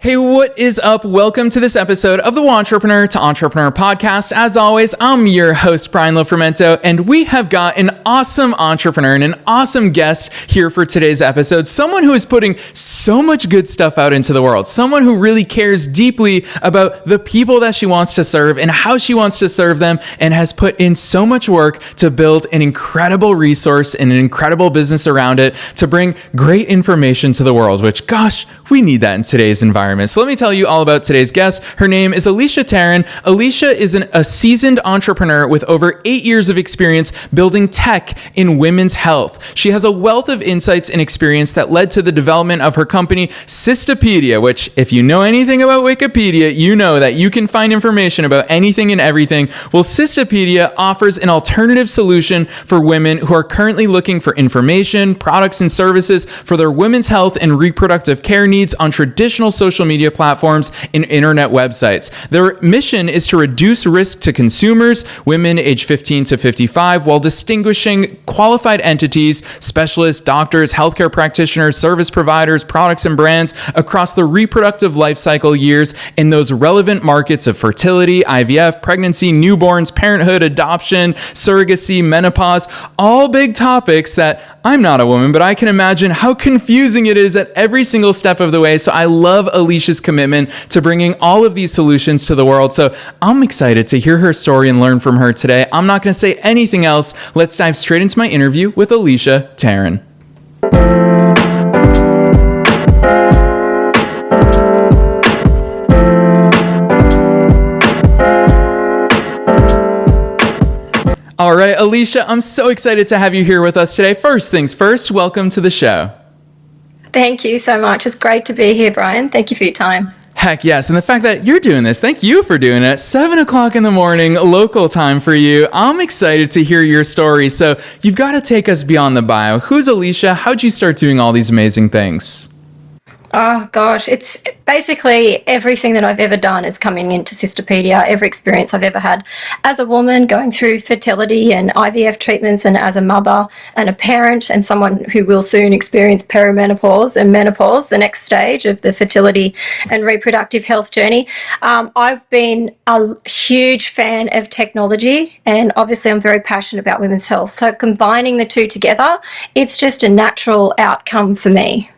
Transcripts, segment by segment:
Hey, what is up? Welcome to this episode of the Entrepreneur to Entrepreneur podcast. As always, I'm your host, Brian Lofermento, and we have got an awesome entrepreneur and an awesome guest here for today's episode. Someone who is putting so much good stuff out into the world. Someone who really cares deeply about the people that she wants to serve and how she wants to serve them, and has put in so much work to build an incredible resource and an incredible business around it to bring great information to the world, which, gosh, we need that in today's environment. So let me tell you all about today's guest. Her name is Alecia Taryn. Alicia is a seasoned entrepreneur with over 8 years of experience building tech in women's health. She has a wealth of insights and experience that led to the development of her company, Sistapedia, which, if you know anything about Wikipedia, you know that you can find information about anything and everything. Well, Sistapedia offers an alternative solution for women who are currently looking for information, products, and services for their women's health and reproductive care needs on traditional social media platforms and internet websites. Their mission is to reduce risk to consumers, women age 15 to 55, while distinguishing qualified entities, specialists, doctors, healthcare practitioners, service providers, products, and brands across the reproductive life cycle years in those relevant markets of fertility, IVF, pregnancy, newborns, parenthood, adoption, surrogacy, menopause, all big topics that I'm not a woman, but I can imagine how confusing it is at every single step of the way. So I love Alicia's commitment to bringing all of these solutions to the world. So I'm excited to hear her story and learn from her today. I'm not going to say anything else. Let's dive straight into my interview with Alecia Taryn. All right, Alicia, I'm so excited to have you here with us today. First things first, welcome to the show. Thank you so much. It's great to be here, Brian. Thank you for your time. Heck yes. And the fact that you're doing this, thank you for doing it. 7 o'clock in the morning, local time for you. I'm excited to hear your story. So you've got to take us beyond the bio. Who's Alicia? How'd you start doing all these amazing things? Oh, gosh. It's basically everything that I've ever done is coming into Sistapedia, every experience I've ever had as a woman going through fertility and IVF treatments, and as a mother and a parent and someone who will soon experience perimenopause and menopause, the next stage of the fertility and reproductive health journey. I've been a huge fan of technology, and obviously I'm very passionate about women's health. So combining the two together, it's just a natural outcome for me.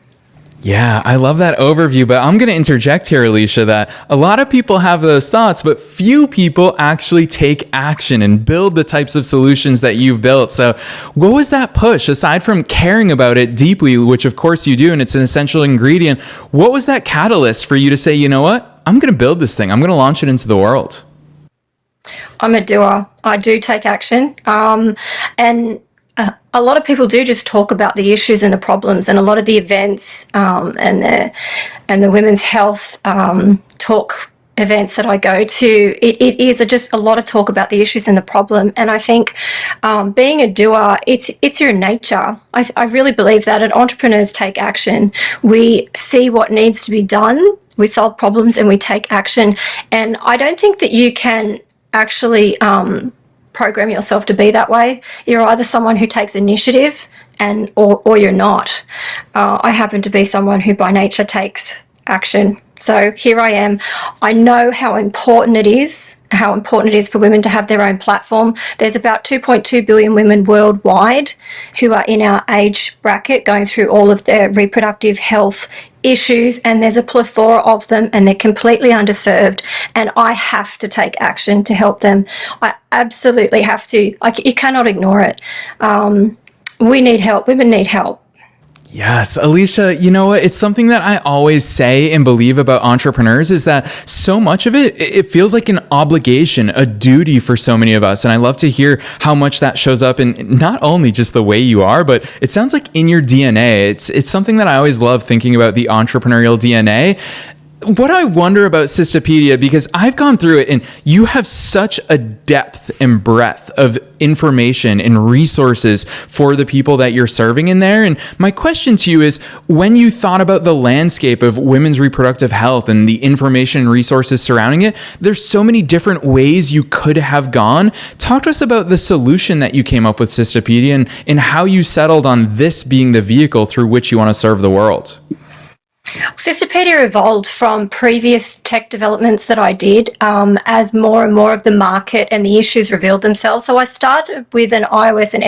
Yeah, I love that overview, but I'm going to interject here, Alicia, that a lot of people have those thoughts, but few people actually take action and build the types of solutions that you've built. So what was that push, aside from caring about it deeply, which of course you do, and it's an essential ingredient? What was that catalyst for you to say, you know what, I'm going to build this thing, I'm going to launch it into the world? I'm a doer. I do take action. And a lot of people do just talk about the issues and the problems, and a lot of the events and the women's health talk events that I go to, it is just a lot of talk about the issues and the problem. And I think being a doer, it's your nature. I really believe that, and entrepreneurs take action. We see what needs to be done, we solve problems, and we take action. And I don't think that you can actually program yourself to be that way. You're either someone who takes initiative or you're not. I happen to be someone who by nature takes action. So here I am. I know how important it is for women to have their own platform. There's about 2.2 billion women worldwide who are in our age bracket going through all of their reproductive health issues, and there's a plethora of them, and they're completely underserved, and I have to take action to help them. I absolutely have to. You cannot ignore it. We need help. Women need help. Yes, Alicia, you know what? It's something that I always say and believe about entrepreneurs, is that so much of it feels like an obligation, a duty for so many of us. And I love to hear how much that shows up in not only just the way you are, but it sounds like in your DNA. It's something that I always love thinking about, the entrepreneurial DNA. What I wonder about Sistapedia, because I've gone through it, and you have such a depth and breadth of information and resources for the people that you're serving in there. And my question to you is, when you thought about the landscape of women's reproductive health and the information and resources surrounding it, there's so many different ways you could have gone. Talk to us about the solution that you came up with, Sistapedia, and how you settled on this being the vehicle through which you want to serve the world. Sistapedia evolved from previous tech developments that I did as more and more of the market and the issues revealed themselves. So I started with an iOS and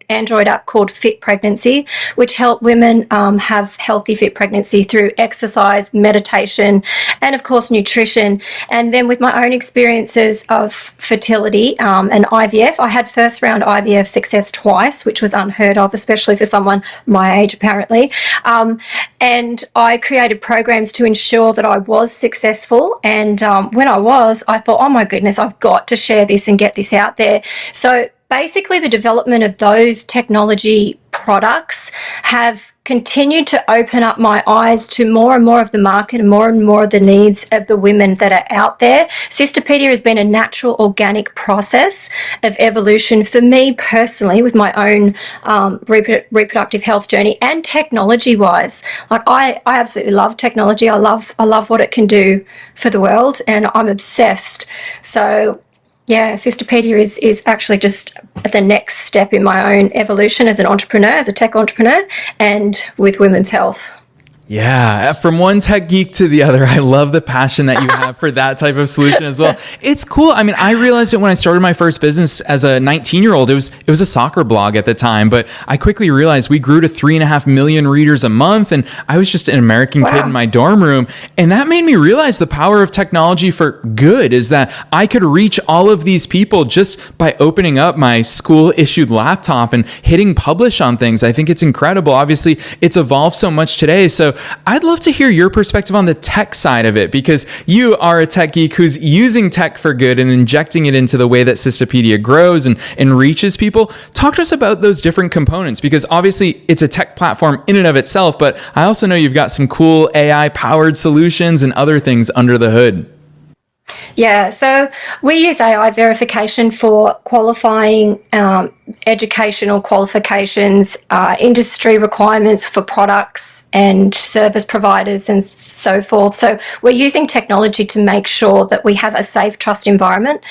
Android app called Fit Pregnancy, which helped women have healthy, fit pregnancy through exercise, meditation, and of course nutrition. And then with my own experiences of fertility and IVF, I had first round IVF success twice, which was unheard of, especially for someone my age apparently. And I created programs to ensure that I was successful. And when I was, I thought, oh my goodness, I've got to share this and get this out there. So basically, the development of those technology products have continued to open up my eyes to more and more of the market and more of the needs of the women that are out there. Sistapedia has been a natural, organic process of evolution for me personally with my own reproductive health journey and technology-wise. Like I absolutely love technology. I love what it can do for the world, and I'm obsessed. So yeah, Sistapedia is actually just the next step in my own evolution as an entrepreneur, as a tech entrepreneur, and with women's health. Yeah, from one tech geek to the other, I love the passion that you have for that type of solution as well. It's cool. I mean, I realized it when I started my first business as a 19-year-old. It was a soccer blog at the time, but I quickly realized we grew to 3.5 million readers a month, and I was just an American kid in my dorm room. And that made me realize the power of technology for good is that I could reach all of these people just by opening up my school-issued laptop and hitting publish on things. I think it's incredible. Obviously, it's evolved so much today. So I'd love to hear your perspective on the tech side of it, because you are a tech geek who's using tech for good and injecting it into the way that Sistapedia grows and reaches people. Talk to us about those different components, because obviously it's a tech platform in and of itself, but I also know you've got some cool AI-powered solutions and other things under the hood. Yeah, so we use AI verification for qualifying educational qualifications, industry requirements for products and service providers and so forth. So we're using technology to make sure that we have a safe trust environment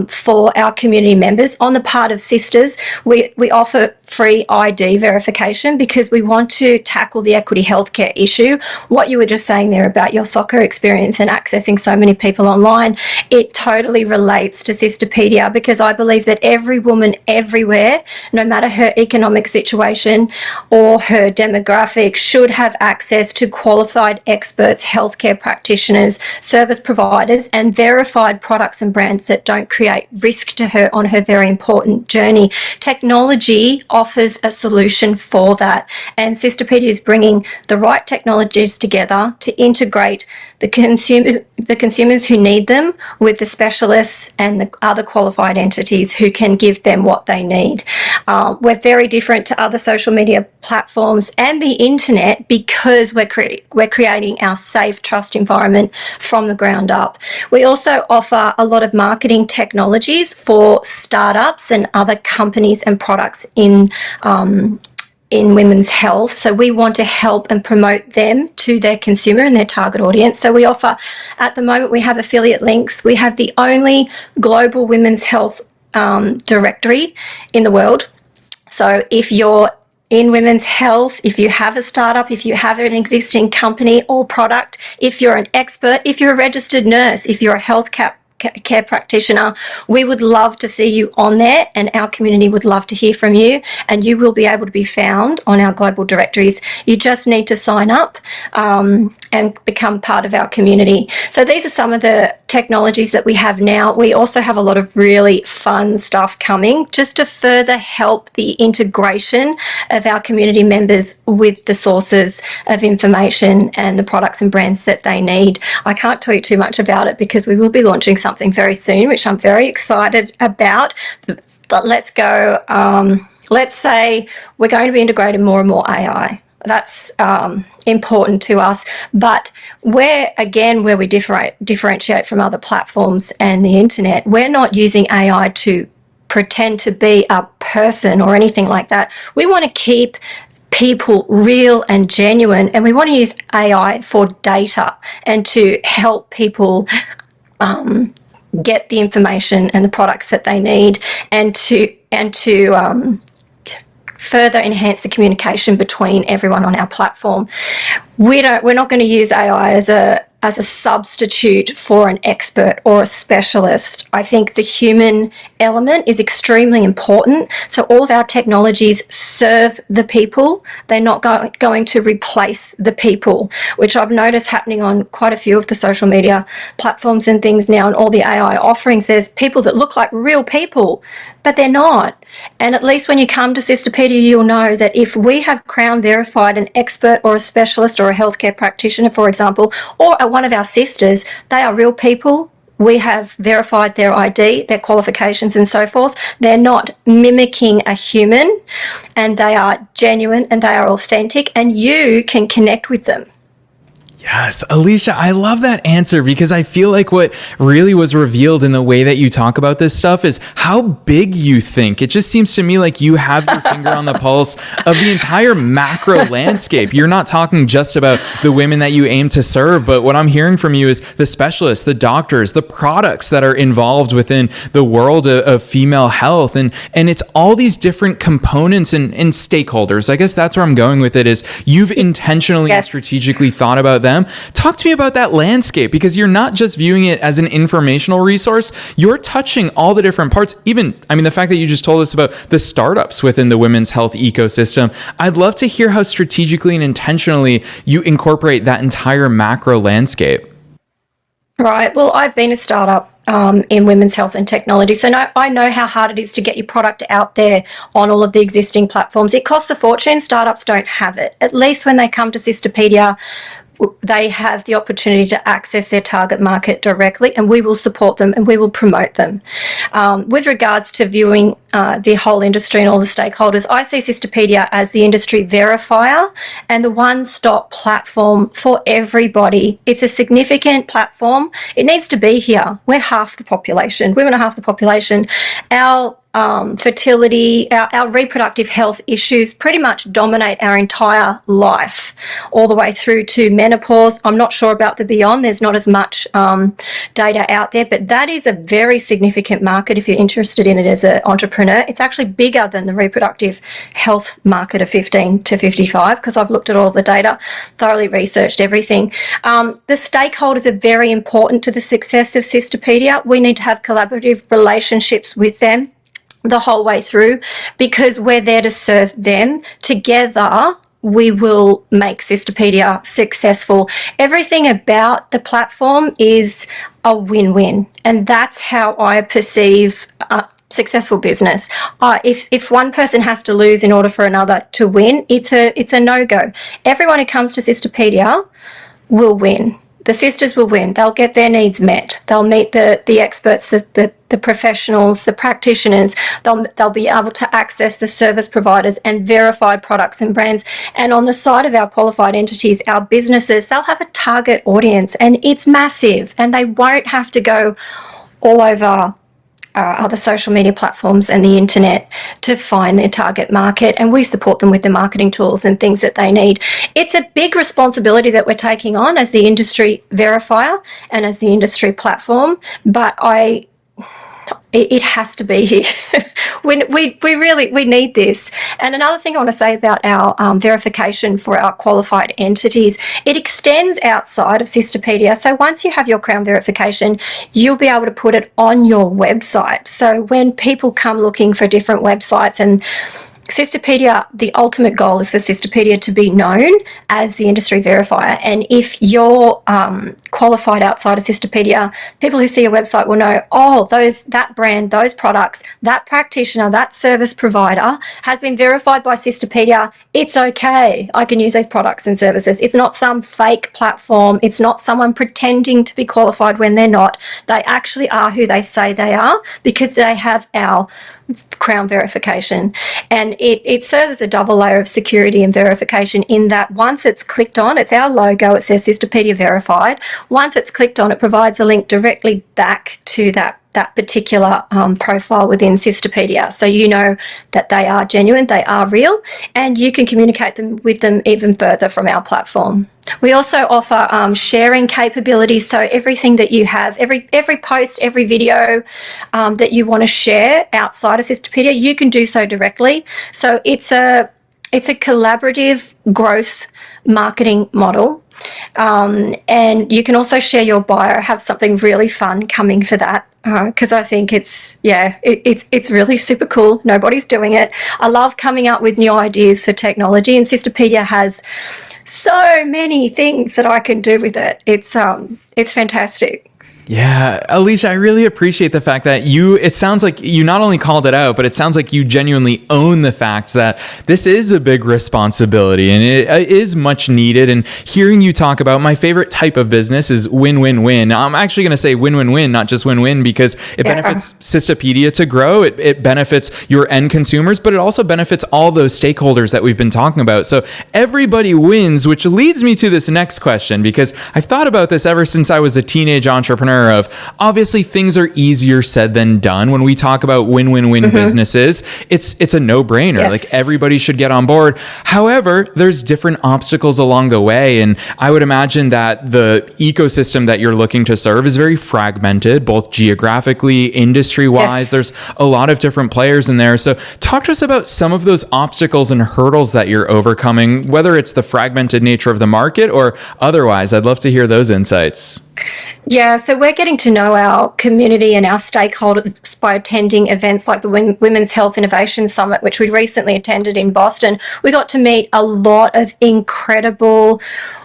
for our community members. On the part of Sisters, we offer free ID verification because we want to tackle the equity healthcare issue. What you were just saying there about your soccer experience and accessing so many people online, it totally relates to Sistapedia, because I believe that every woman everywhere, no matter her economic situation or her demographic, should have access to qualified experts, healthcare practitioners, service providers, and verified products and brands that don't create risk to her on her very important journey. Technology offers a solution for that, and Sistapedia is bringing the right technologies together to integrate the consumers who need them with the specialists and the other qualified entities who can give them what they need. We're very different to other social media platforms and the internet because we're creating our safe trust environment from the ground up. We also offer a lot of marketing technologies for startups and other companies and products in women's health. So we want to help and promote them to their consumer and their target audience. So we offer, at the moment, we have affiliate links. We have the only global women's health directory in the world. So if you're in women's health, if you have a startup, if you have an existing company or product, if you're an expert, if you're a registered nurse, if you're a health care practitioner, we would love to see you on there, and our community would love to hear from you, and you will be able to be found on our global directories. You just need to sign up and become part of our community. So these are some of the technologies that we have now. We also have a lot of really fun stuff coming just to further help the integration of our community members with the sources of information and the products and brands that they need. I can't tell you too much about it because we will be launching something very soon, which I'm very excited about. But let's go, let's say we're going to be integrating more and more AI. That's important to us, but where we differentiate from other platforms and the internet, we're not using AI to pretend to be a person or anything like that. We want to keep people real and genuine, and we want to use AI for data and to help people get the information and the products that they need, and to further enhance the communication between everyone on our platform. We're not going to use AI as a substitute for an expert or a specialist. I think the human element is extremely important. So all of our technologies serve the people. They're not going to replace the people, which I've noticed happening on quite a few of the social media platforms and things now, and all the AI offerings. There's people that look like real people, but they're not. And at least when you come to Sistapedia, you'll know that if we have Crown verified an expert or a specialist or a healthcare practitioner, for example, or one of our sisters, they are real people. We have verified their ID, their qualifications and so forth. They're not mimicking a human, and they are genuine and they are authentic, and you can connect with them. Yes, Alicia, I love that answer, because I feel like what really was revealed in the way that you talk about this stuff is how big you think. It just seems to me like you have your finger on the pulse of the entire macro landscape. You're not talking just about the women that you aim to serve, but what I'm hearing from you is the specialists, the doctors, the products that are involved within the world of female health. And it's all these different components and stakeholders. I guess that's where I'm going with it, is you've intentionally and strategically thought about them. Talk to me about that landscape, because you're not just viewing it as an informational resource, you're touching all the different parts. Even, I mean, the fact that you just told us about the startups within the women's health ecosystem, I'd love to hear how strategically and intentionally you incorporate that entire macro landscape. Right. Well, I've been a startup in women's health and technology. So I know how hard it is to get your product out there on all of the existing platforms. It costs a fortune. Startups don't have it. At least when they come to Sistapedia, they have the opportunity to access their target market directly, and we will support them and we will promote them. With regards to viewing the whole industry and all the stakeholders, I see Sistapedia as the industry verifier and the one-stop platform for everybody. It's a significant platform. It needs to be here. We're half the population. Women are half the population. Our fertility, our reproductive health issues pretty dominate our entire life, all the way through to menopause. I'm not sure about the beyond. There's not as much data out there, but that is a very significant market if you're interested in it as an entrepreneur. It's actually bigger than the reproductive health market of 15 to 55, because I've looked at all of the data, thoroughly researched everything. The stakeholders are very important to the success of Sistapedia. We need to have collaborative relationships with them the whole way through, because we're there to serve them. Together, we will make Sistapedia successful. Everything about the platform is a win-win, and that's how I perceive successful business. If one person has to lose in order for another to win, it's a no-go. Everyone who comes to Sistapedia will win. The sisters will win. They'll get their needs met. They'll meet the experts, the professionals, the practitioners. They'll be able to access the service providers and verified products and brands. And on the side of our qualified entities, our businesses, they'll have a target audience, and it's massive. And they won't have to go all over other social media platforms and the internet to find their target market, and we support them with the marketing tools and things that they need. It's a big responsibility that we're taking on as the industry verifier and as the industry platform, but it has to be here. we need this. And another thing I want to say about our verification for our qualified entities, it extends outside of Sistapedia. So once you have your Crown verification, you'll be able to put it on your website. So when people come looking for different websites, and Sistapedia, the ultimate goal is for Sistapedia to be known as the industry verifier. And if you're qualified outside of Sistapedia, people who see your website will know, oh, that brand, those products, that practitioner, that service provider has been verified by Sistapedia. It's okay. I can use those products and services. It's not some fake platform. It's not someone pretending to be qualified when they're not. They actually are who they say they are, because they have our Crown verification. And it serves as a double layer of security and verification, in that once it's clicked on, it's our logo, it says Sistapedia verified. Once it's clicked on, it provides a link directly back to that that particular profile within Sistapedia. So you know that they are genuine, they are real, and you can communicate with them even further from our platform. We also offer sharing capabilities. So everything that you have, every post, every video that you want to share outside of Sistapedia, you can do so directly. So it's a collaborative growth marketing model. And you can also share your bio, have something really fun coming for that, because I think it's really super cool. Nobody's doing it. I love coming up with new ideas for technology, and Sistapedia has so many things that I can do with it. It's fantastic. Yeah, Alicia, I really appreciate the fact that it sounds like you not only called it out, but it sounds like you genuinely own the fact that this is a big responsibility and it is much needed. And hearing you talk about my favorite type of business is win-win-win. I'm actually going to say win-win-win, not just win-win, because it benefits Sistapedia to grow. It benefits your end consumers, but it also benefits all those stakeholders that we've been talking about. So everybody wins, which leads me to this next question, because I've thought about this ever since I was a teenage entrepreneur. Of obviously things are easier said than done when we talk about win-win-win businesses. It's a no-brainer. Yes. Like everybody should get on board. However, there's different obstacles along the way, and I would imagine that the ecosystem that you're looking to serve is very fragmented, both geographically, industry-wise. Yes. There's a lot of different players in there. So talk to us about some of those obstacles and hurdles that you're overcoming, whether it's the fragmented nature of the market or otherwise. I'd love to hear those insights. Yeah, so we're getting to know our community and our stakeholders by attending events like the Women's Health Innovation Summit, which we recently attended in Boston. We got to meet a lot of incredible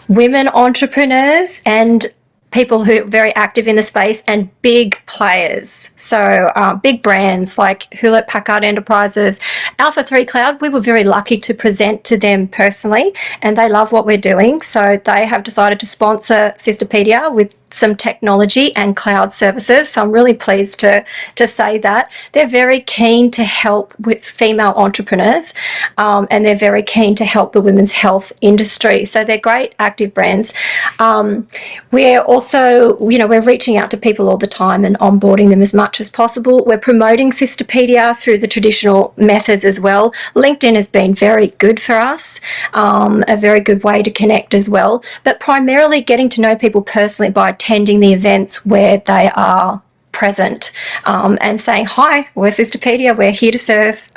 women entrepreneurs and people who are very active in the space and big players. So big brands like Hewlett Packard Enterprises, Alpha 3 Cloud. We were very lucky to present to them personally, and they love what we're doing. So they have decided to sponsor Sistapedia with some technology and cloud services. So I'm really pleased to say that. They're very keen to help with female entrepreneurs, and they're very keen to help the women's health industry. So they're great active brands. We're also, we're reaching out to people all the time and onboarding them as much as possible. We're promoting Sistapedia through the traditional methods as well. LinkedIn has been very good for us, a very good way to connect as well, but primarily getting to know people personally by attending the events where they are present, and saying, hi, we're Sistapedia, we're here to serve,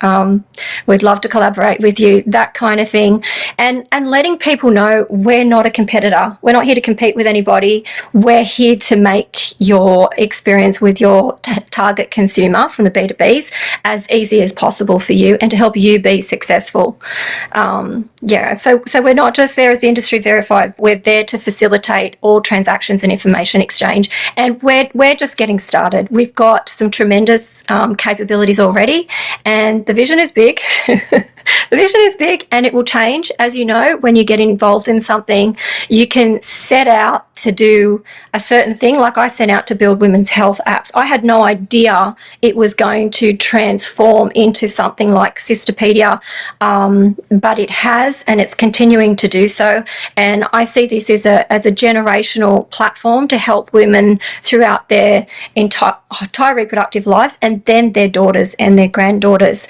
we'd love to collaborate with you, that kind of thing. And letting people know we're not a competitor. We're not here to compete with anybody. We're here to make your experience with your target consumer from the B2Bs as easy as possible for you and to help you be successful. So we're not just there as the industry verified. We're there to facilitate all transactions and information exchange. And we're just getting started. We've got some tremendous capabilities already, and the vision is big. The vision is big, and it will change. As you know, when you get involved in something, you can set out to do a certain thing. Like I set out to build women's health apps. I had no idea it was going to transform into something like Sistapedia, but it has, and it's continuing to do so. And I see this as a generational platform to help women throughout their entire reproductive lives, and then their daughters and their granddaughters,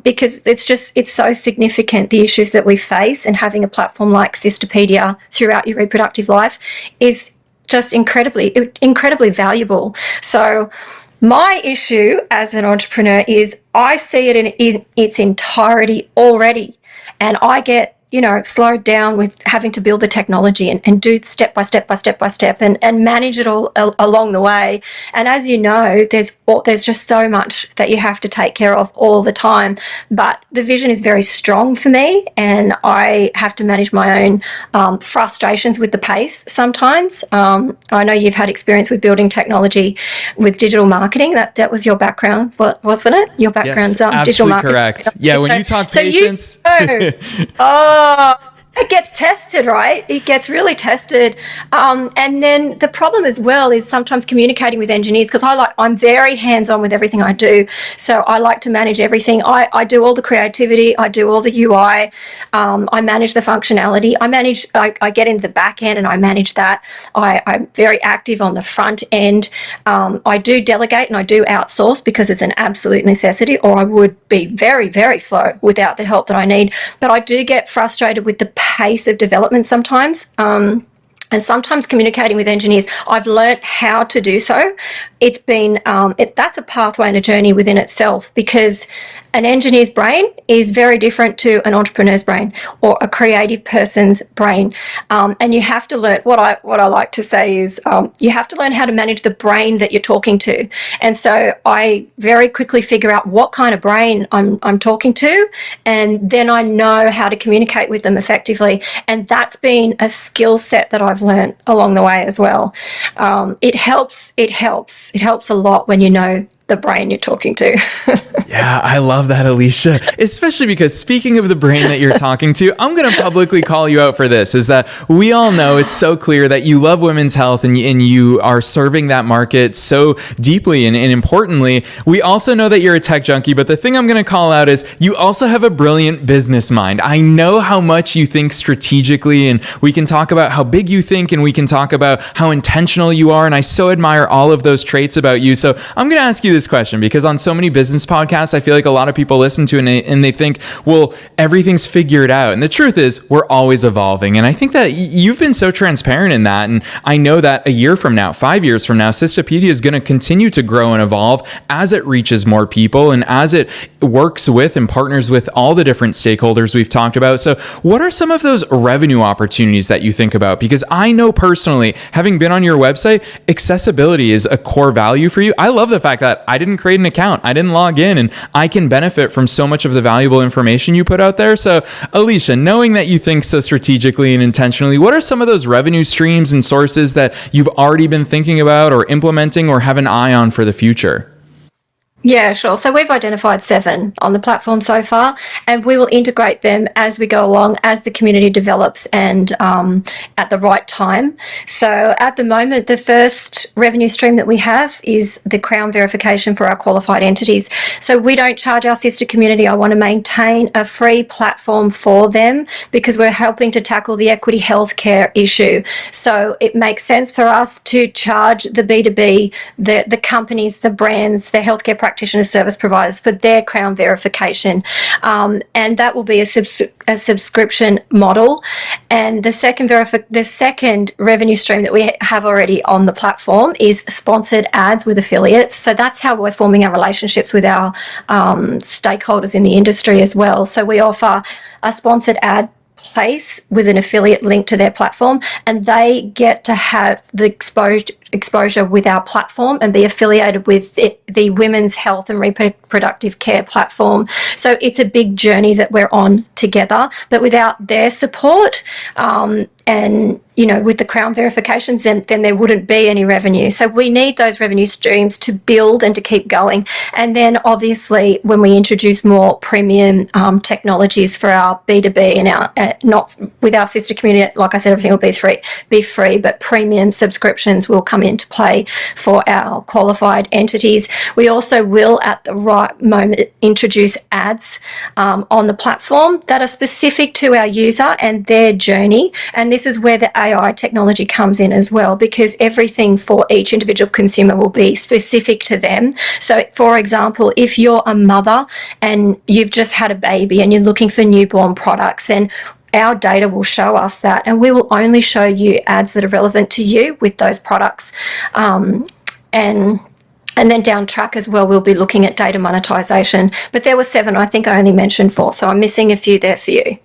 because it's so significant, the issues that we face, and having a platform like Sistapedia throughout your reproductive life is just incredibly valuable. So my issue as an entrepreneur is I see it in its entirety already, and I get slowed down with having to build the technology and do step by step and manage it all along the way. And as you know, there's just so much that you have to take care of all the time. But the vision is very strong for me, and I have to manage my own frustrations with the pace sometimes. I know you've had experience with building technology with digital marketing. That was your background, wasn't it? Your background's yes, digital marketing. Correct. Yeah, when you talk so patience. Oh, it gets tested, right? It gets really tested. And then the problem as well is sometimes communicating with engineers, because I'm very hands-on with everything I do. So I like to manage everything. I do all the creativity. I do all the UI. I manage the functionality. I get into the back end and I manage that. I'm very active on the front end. I do delegate and I do outsource because it's an absolute necessity, or I would be very, very slow without the help that I need. But I do get frustrated with the pace of development sometimes. And sometimes communicating with engineers, I've learnt how to do so. It's been, that's a pathway and a journey within itself, because an engineer's brain is very different to an entrepreneur's brain or a creative person's brain. And you have to learn, what I like to say is, you have to learn how to manage the brain that you're talking to. And so I very quickly figure out what kind of brain I'm talking to, and then I know how to communicate with them effectively. And that's been a skill set that I've learned along the way as well. It helps a lot when you know the brain you're talking to. Yeah, I love that, Alicia. Especially because, speaking of the brain that you're talking to, I'm going to publicly call you out for this, is that we all know it's so clear that you love women's health and you are serving that market so deeply and importantly. We also know that you're a tech junkie, but the thing I'm going to call out is you also have a brilliant business mind. I know how much you think strategically, and we can talk about how big you think, and we can talk about how intentional you are, and I so admire all of those traits about you. So I'm going to ask you this question, because on so many business podcasts, I feel like a lot of people listen to and they think, well, everything's figured out. And the truth is, we're always evolving. And I think that you've been so transparent in that. And I know that a year from now, 5 years from now, Sistapedia is going to continue to grow and evolve as it reaches more people and as it works with and partners with all the different stakeholders we've talked about. So what are some of those revenue opportunities that you think about? Because I know personally, having been on your website, accessibility is a core value for you. I love the fact that I didn't create an account, I didn't log in, and I can benefit from so much of the valuable information you put out there. So Alicia, knowing that you think so strategically and intentionally, what are some of those revenue streams and sources that you've already been thinking about or implementing or have an eye on for the future? Yeah, sure. So we've identified 7 on the platform so far, and we will integrate them as we go along, as the community develops and at the right time. So at the moment, the first revenue stream that we have is the Crown verification for our qualified entities. So we don't charge our sister community. I want to maintain a free platform for them because we're helping to tackle the equity healthcare issue. So it makes sense for us to charge the B2B, the companies, the brands, the healthcare practitioner service providers for their Crown verification, and that will be a subscription model. And the second revenue stream that we have already on the platform is sponsored ads with affiliates. So that's how we're forming our relationships with our stakeholders in the industry as well. So we offer a sponsored ad place with an affiliate link to their platform, and they get to have the exposure with our platform and be affiliated with the women's health and reproductive care platform. So it's a big journey that we're on together, but without their support and with the Crown verifications, then there wouldn't be any revenue. So we need those revenue streams to build and to keep going. And then obviously when we introduce more premium technologies for our B2B and our not with our sister community, like I said, everything will be free, but premium subscriptions will come into play for our qualified entities. We also will at the right moment introduce ads on the platform that are specific to our user and their journey. And this is where the AI technology comes in as well, because everything for each individual consumer will be specific to them. So for example, if you're a mother and you've just had a baby and you're looking for newborn products, then our data will show us that, and we will only show you ads that are relevant to you with those products. And then down track as well, we'll be looking at data monetization. But there were 7, I think I only mentioned 4, so I'm missing a few there for you.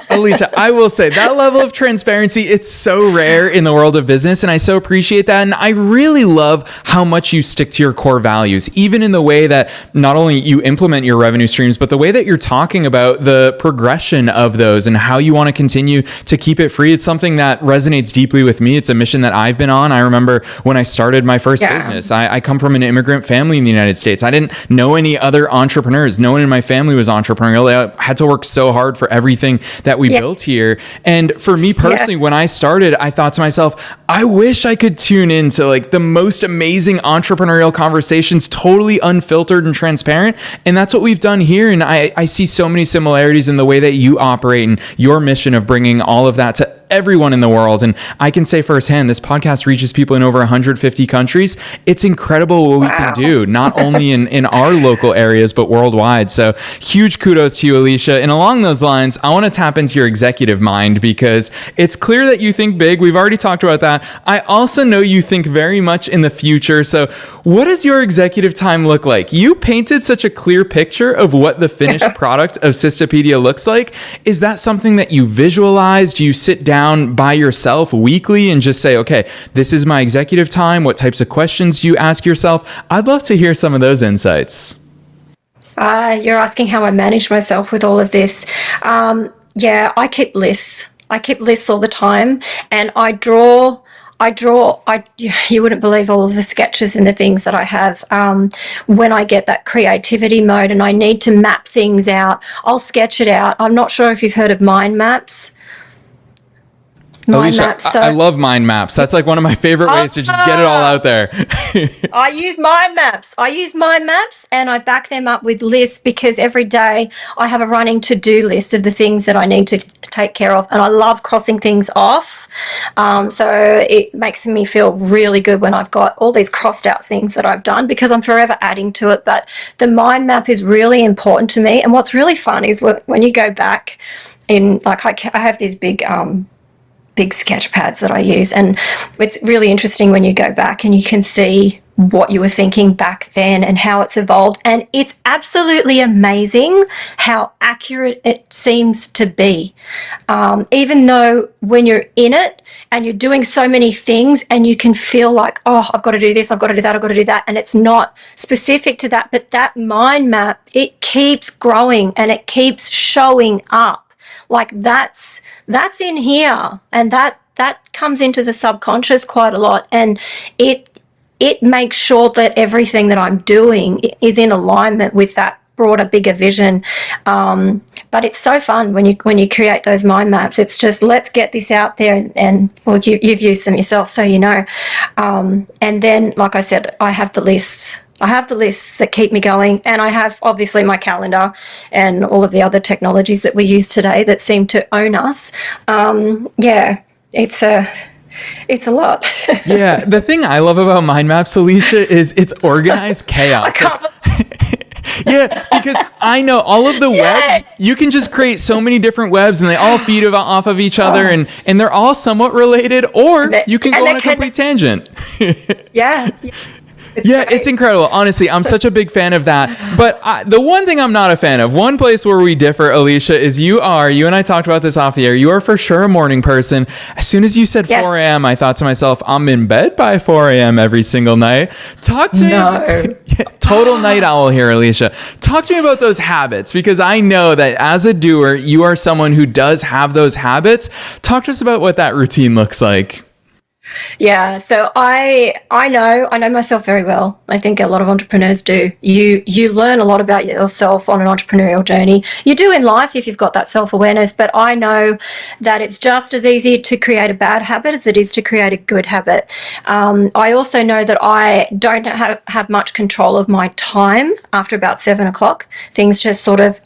Alicia, I will say that level of transparency, it's so rare in the world of business, and I so appreciate that. And I really love how much you stick to your core values, even in the way that not only you implement your revenue streams, but the way that you're talking about the progression of those and how you want to continue to keep it free. It's something that resonates deeply with me. It's a mission that I've been on. I remember when I started my first business, I come from an immigrant immigrant family in the United States. I didn't know any other entrepreneurs. No one in my family was entrepreneurial. I had to work so hard for everything that we built here. And for me personally, when I started, I thought to myself, I wish I could tune into like the most amazing entrepreneurial conversations, totally unfiltered and transparent. And that's what we've done here. And I see so many similarities in the way that you operate and your mission of bringing all of that to everyone in the world. And I can say firsthand, this podcast reaches people in over 150 countries. It's incredible what we can do, not only in our local areas, but worldwide. So huge kudos to you, Alicia. And along those lines, I want to tap into your executive mind because it's clear that you think big. We've already talked about that. I also know you think very much in the future. So what does your executive time look like? You painted such a clear picture of what the finished product of Sistapedia looks like. Is that something that you visualize? Do you sit down by yourself weekly and just say, okay, this is my executive time? What types of questions do you ask yourself? I'd love to hear some of those insights. You're asking how I manage myself with all of this. I keep lists. I keep lists all the time, and you wouldn't believe all of the sketches and the things that I have. When I get that creativity mode and I need to map things out, I'll sketch it out. I'm not sure if you've heard of mind maps. Alicia, I love mind maps. That's like one of my favorite ways to just get it all out there. I use mind maps and I back them up with lists because every day I have a running to-do list of the things that I need to take care of. And I love crossing things off. So it makes me feel really good when I've got all these crossed out things that I've done because I'm forever adding to it. But the mind map is really important to me. And what's really fun is when you go back in, like I have these big sketch pads that I use, and it's really interesting when you go back and you can see what you were thinking back then and how it's evolved, and it's absolutely amazing how accurate it seems to be, even though when you're in it and you're doing so many things and you can feel like, oh, I've got to do this, I've got to do that, I've got to do that, and it's not specific to that, but that mind map, it keeps growing and it keeps showing up. Like that's in here, and that comes into the subconscious quite a lot, and it makes sure that everything that I'm doing is in alignment with that broader, bigger vision. But it's so fun when you create those mind maps. It's just, let's get this out there, and well, you've used them yourself, so you know. And then, like I said, I have the lists. I have the lists that keep me going, and I have obviously my calendar and all of the other technologies that we use today that seem to own us. It's a lot. Yeah, the thing I love about mind maps, Alicia, is it's organized chaos. Yeah, because I know all of the webs, you can just create so many different webs and they all feed off of each other, and they're all somewhat related, or you can go on a complete tangent. Yeah. It's incredible. Honestly, I'm such a big fan of that. But the one thing I'm not a fan of, one place where we differ, Alicia, is you and I talked about this off the air. You are for sure a morning person. As soon as you said 4 a.m., I thought to myself, I'm in bed by 4 a.m. every single night. Talk to me. Total night owl here, Alicia. Talk to me about those habits, because I know that as a doer, you are someone who does have those habits. Talk to us about what that routine looks like. Yeah, so I know myself very well. I think a lot of entrepreneurs do. You learn a lot about yourself on an entrepreneurial journey. You do in life if you've got that self-awareness, but I know that it's just as easy to create a bad habit as it is to create a good habit. I also know that I don't have much control of my time after about 7 o'clock. Things just sort of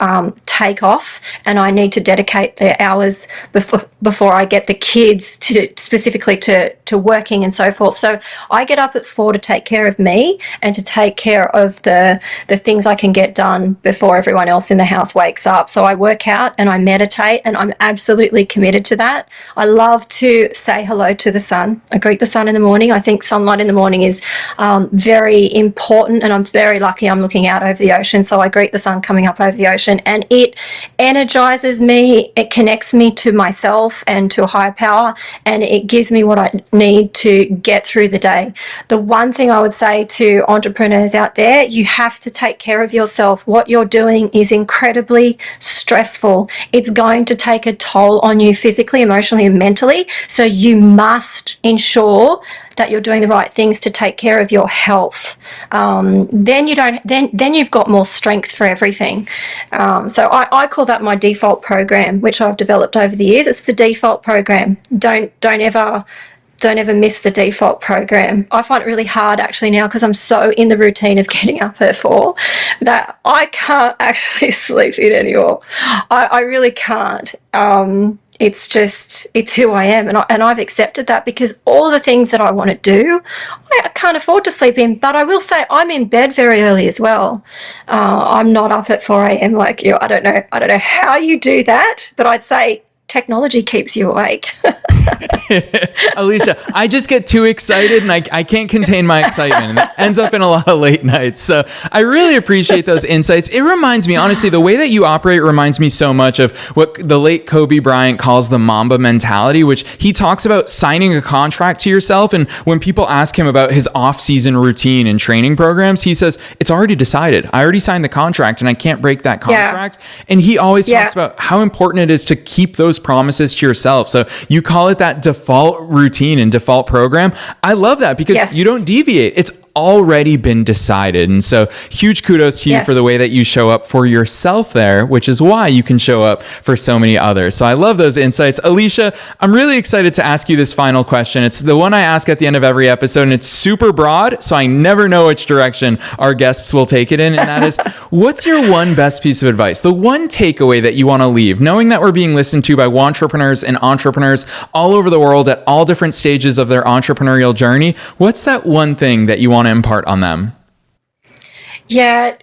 take off, and I need to dedicate the hours before I get the kids specifically to working and so forth. So I get up at 4 to take care of me and to take care of the things I can get done before everyone else in the house wakes up. So I work out and I meditate, and I'm absolutely committed to that. I love to say hello to the sun. I greet the sun in the morning. I think sunlight in the morning is very important, and I'm very lucky I'm looking out over the ocean. So I greet the sun coming up over the ocean, and it energizes me. It connects me to myself and to a higher power, and it gives me what I need need to get through the day. The one thing I would say to entrepreneurs out there, you have to take care of yourself. What you're doing is incredibly stressful. It's going to take a toll on you physically, emotionally, and mentally. So you must ensure that you're doing the right things to take care of your health. Then you've got more strength for everything. So I call that my default program, which I've developed over the years. It's the default program. Don't ever miss the default program. I find it really hard actually now because I'm so in the routine of getting up at 4 that I can't actually sleep in anymore. I really can't. It's who I am, and I've accepted that because all the things that I want to do, I can't afford to sleep in. But I will say I'm in bed very early as well. I'm not up at 4 a.m. like you. I don't know how you do that, but I'd say technology keeps you awake. Alicia, I just get too excited and I can't contain my excitement, and it ends up in a lot of late nights. So I really appreciate those insights. It reminds me, honestly, the way that you operate reminds me so much of what the late Kobe Bryant calls the Mamba mentality, which he talks about signing a contract to yourself. And when people ask him about his off-season routine and training programs, he says, it's already decided. I already signed the contract and I can't break that contract. Yeah. And he always talks about how important it is to keep those promises to yourself. So you call it that default routine and default program. I love that because you don't deviate. It's already been decided. And so huge kudos to you for the way that you show up for yourself there, which is why you can show up for so many others. So I love those insights. Alicia, I'm really excited to ask you this final question. It's the one I ask at the end of every episode, and it's super broad, so I never know which direction our guests will take it in. And that is, what's your one best piece of advice? The one takeaway that you want to leave, knowing that we're being listened to by entrepreneurs and entrepreneurs all over the world at all different stages of their entrepreneurial journey. What's that one thing that you want to impart on them? Yeah,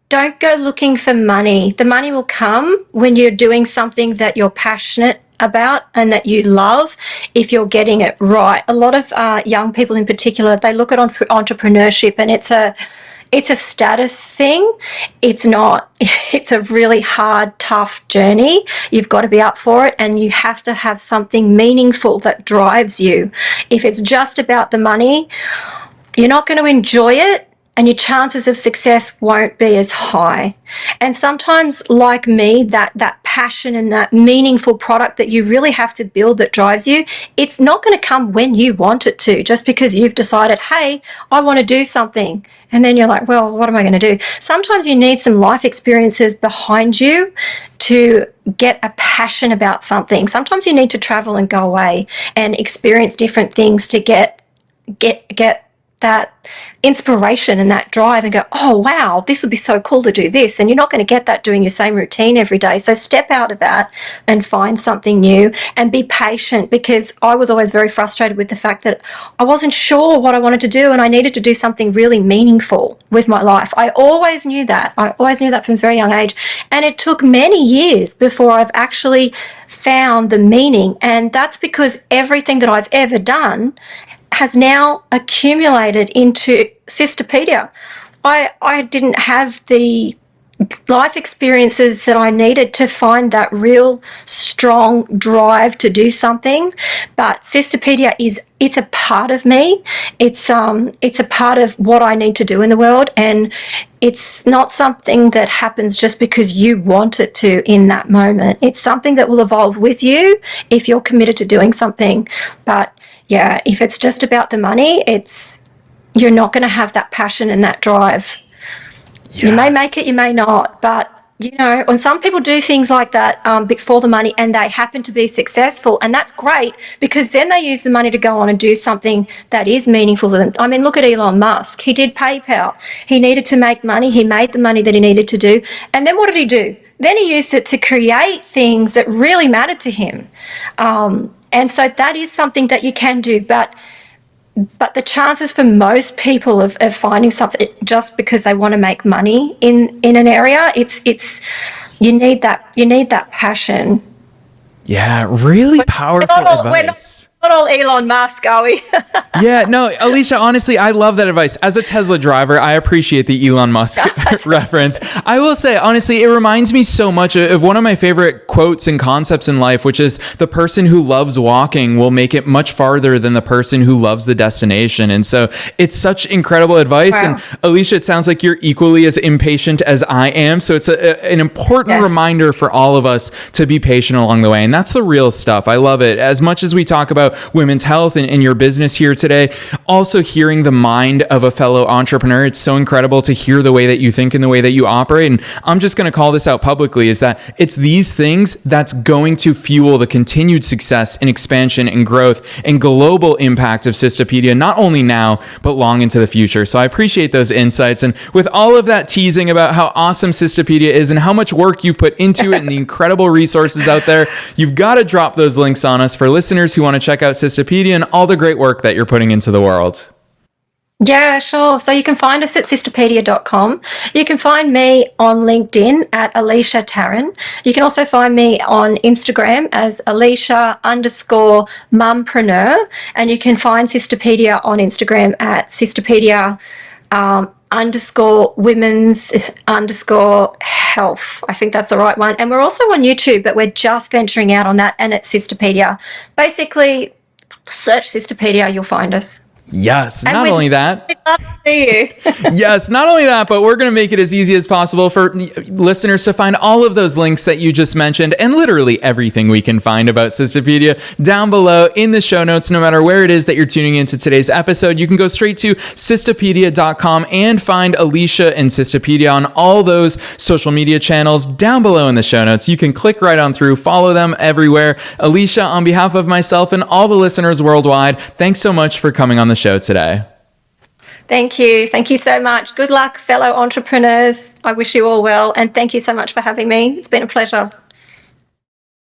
don't go looking for money. The money will come when you're doing something that you're passionate about and that you love, if you're getting it right. A lot of young people in particular, they look at entrepreneurship and it's a status thing. It's not. It's a really hard, tough journey. You've got to be up for it, and you have to have something meaningful that drives you. If it's just about the money, you're not going to enjoy it, and your chances of success won't be as high. And sometimes, like me, that passion and that meaningful product that you really have to build that drives you, it's not going to come when you want it to, just because you've decided, hey, I want to do something. And then you're like, well, what am I going to do? Sometimes you need some life experiences behind you to get a passion about something. Sometimes you need to travel and go away and experience different things to get that inspiration and that drive and go, oh, wow, this would be so cool to do this. And you're not going to get that doing your same routine every day. So step out of that and find something new and be patient, because I was always very frustrated with the fact that I wasn't sure what I wanted to do and I needed to do something really meaningful with my life. I always knew that. From a very young age. And it took many years before I've actually found the meaning. And that's because everything that I've ever done has now accumulated into Sistapedia. I didn't have the life experiences that I needed to find that real strong drive to do something, but Sistapedia it's a part of me. It's a part of what I need to do in the world, and it's not something that happens just because you want it to in that moment. It's something that will evolve with you if you're committed to doing something. But yeah, if it's just about the money, you're not going to have that passion and that drive. Yes. You may make it, you may not, but when some people do things like that before the money and they happen to be successful, and that's great, because then they use the money to go on and do something that is meaningful to them. I mean, look at Elon Musk. He did PayPal. He needed to make money. He made the money that he needed to do. And then what did he do? Then he used it to create things that really mattered to him. And so that is something that you can do, but the chances for most people of finding something just because they want to make money in an area, you need that passion. Yeah, really powerful advice. Not all Elon Musk, are we? Yeah, no, Alicia, honestly, I love that advice. As a Tesla driver, I appreciate the Elon Musk reference. I will say, honestly, it reminds me so much of one of my favorite quotes and concepts in life, which is the person who loves walking will make it much farther than the person who loves the destination. And so it's such incredible advice. Wow. And Alicia, it sounds like you're equally as impatient as I am. So it's an important reminder for all of us to be patient along the way. And that's the real stuff. I love it. As much as we talk about women's health and your business here today, also hearing the mind of a fellow entrepreneur, it's so incredible to hear the way that you think and the way that you operate. And I'm just going to call this out publicly, is that it's these things that's going to fuel the continued success and expansion and growth and global impact of Sistapedia, not only now, but long into the future. So I appreciate those insights. And with all of that teasing about how awesome Sistapedia is and how much work you've put into it and the incredible resources out there, you've got to drop those links on us for listeners who want to check out Sistapedia and all the great work that you're putting into the world. Yeah, sure. So you can find us at sistapedia.com. You can find me on LinkedIn at Alecia Taryn. You can also find me on Instagram as Alicia_mumpreneur. And you can find Sistapedia on Instagram at Sistapedia _women's_health. I think that's the right one. And we're also on YouTube, but we're just venturing out on that, and it's Sistapedia. Basically, search Sistapedia, you'll find us. Yes, not only that. We'd love to see you. Yes, not only that, but we're going to make it as easy as possible for listeners to find all of those links that you just mentioned and literally everything we can find about Sistapedia down below in the show notes. No matter where it is that you're tuning into today's episode, you can go straight to Sistapedia.com and find Alicia and Sistapedia on all those social media channels down below in the show notes. You can click right on through, follow them everywhere. Alicia, on behalf of myself and all the listeners worldwide, thanks so much for coming on the show today. Thank you. Thank you so much. Good luck, fellow entrepreneurs. I wish you all well. And thank you so much for having me. It's been a pleasure.